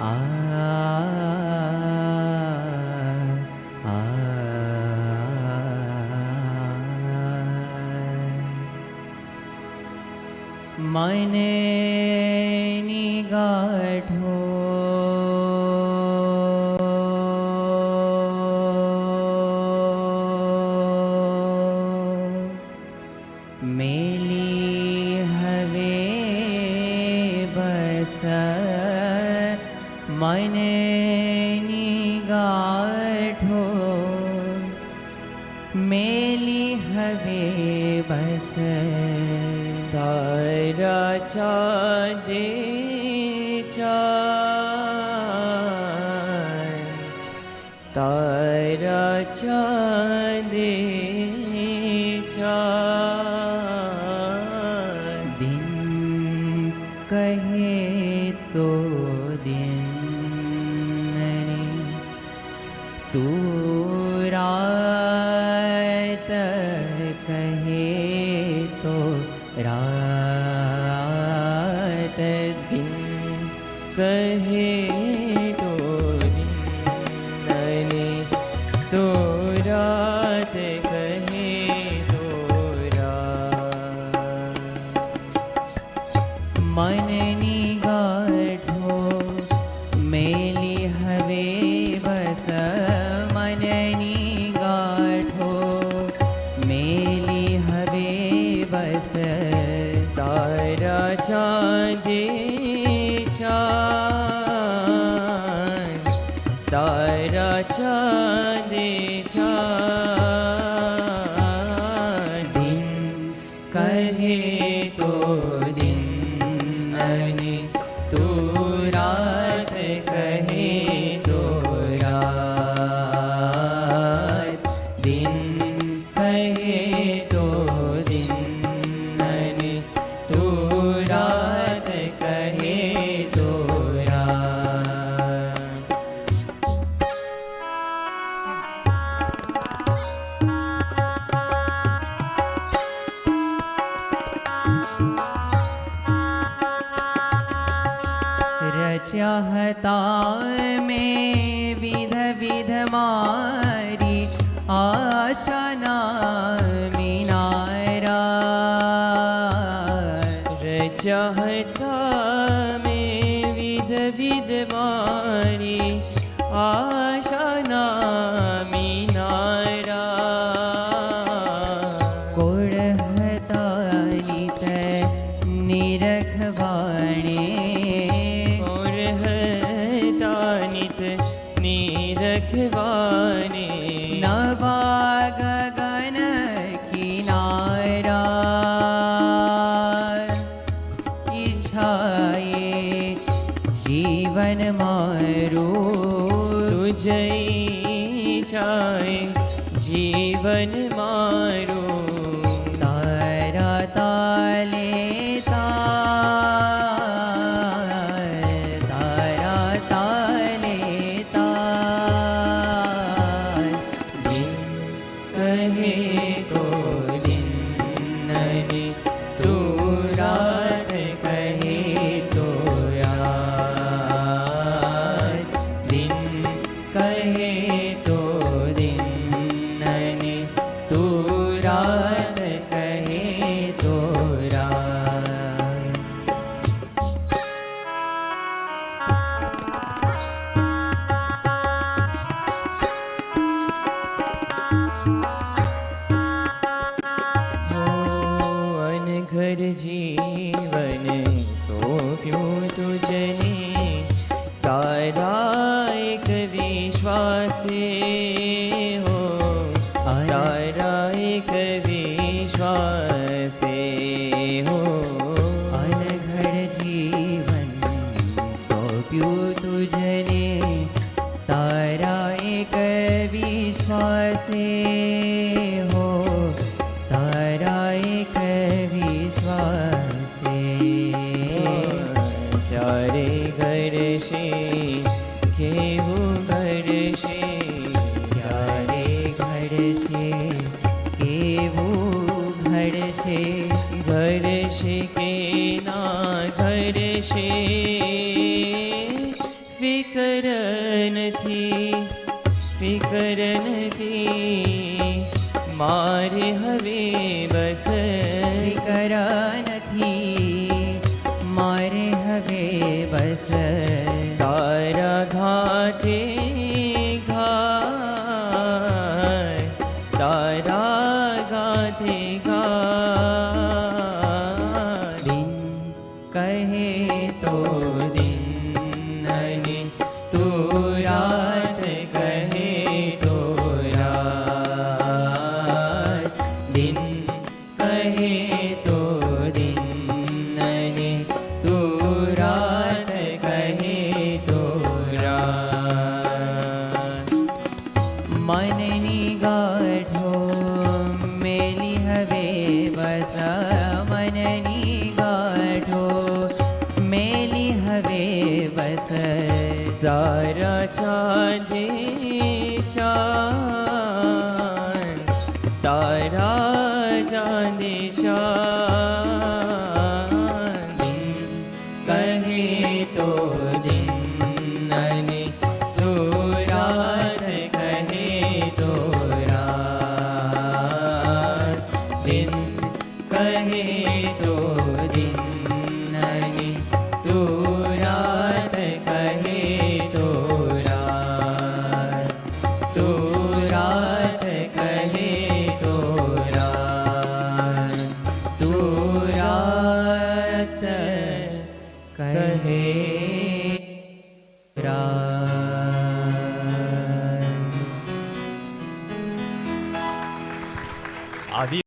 आ आ मने निगाढ़ो मेली हवे बस मने निगाढ़ो मेली हवे बस तारा चाँदे चाँद तारा चाँदे चाँद दिन कहे तो दिन रे तू रात कहे तो रात दिन कहे तो दिन नैने तो रात कहे तो रात मन निगाढ़ो मेली हवे बस मन निगाढ़ो मेली हवे बस तारा चाँदे चाँद तारा चाँदे चाँद दिन कहे तो दिन नैने तू रात कहे तो रात दिन कहे तो दिन नैने तू रात कहे तो रात रचहता में विध विध मारी आशा मीनारा चाहता में विध विध मारी आशा नामी नारा कोड़हता नित निरखवाणे और हता नित निरखवाने नवा गगन किनारा इच्छाए जीवन मारो तुझे चाहे जीवन मारो तारा ताले तारा ताले दिन कहे तो दिन नहीं तू रात कहे तो रात दिन कहे तो दिन नहीं तू रात कहे तो रात अनघर जीवन सोप्यो तुझने तारा एक विश्वासे हो तारा एक विश्वासे हो अनघड़ जीवन सौंप्यो तुझने तारा एक विश्वासे हो तारा एक विश्वासे क्यारे घर से केवू घर से क्यारे घर से केवू घर से के ना घर से નથી મારે હવે બસ ફિકર નથી મારે હવે બસ તારા ઘાતે ઘાય તારા ઘાતે ઘાય દિન કહે તો દિન અને તું રાત કહે તો રાત દિન કહે તો દિન અને તું રાત કહે તો રાત મનની ગાંઠો મેલી હવે બસ મનની ગાંઠો મેલી હવે બસ તારા ચાંદે ચાંદ તારા ચાંદે ચાંદ કહે તો દિન અને તું રાત કહે તો રાત દિન કહે તો દિન અને તું રાત કહે તો રાત તું રાત કહે તો રાત તું રાત કહે રાત આવી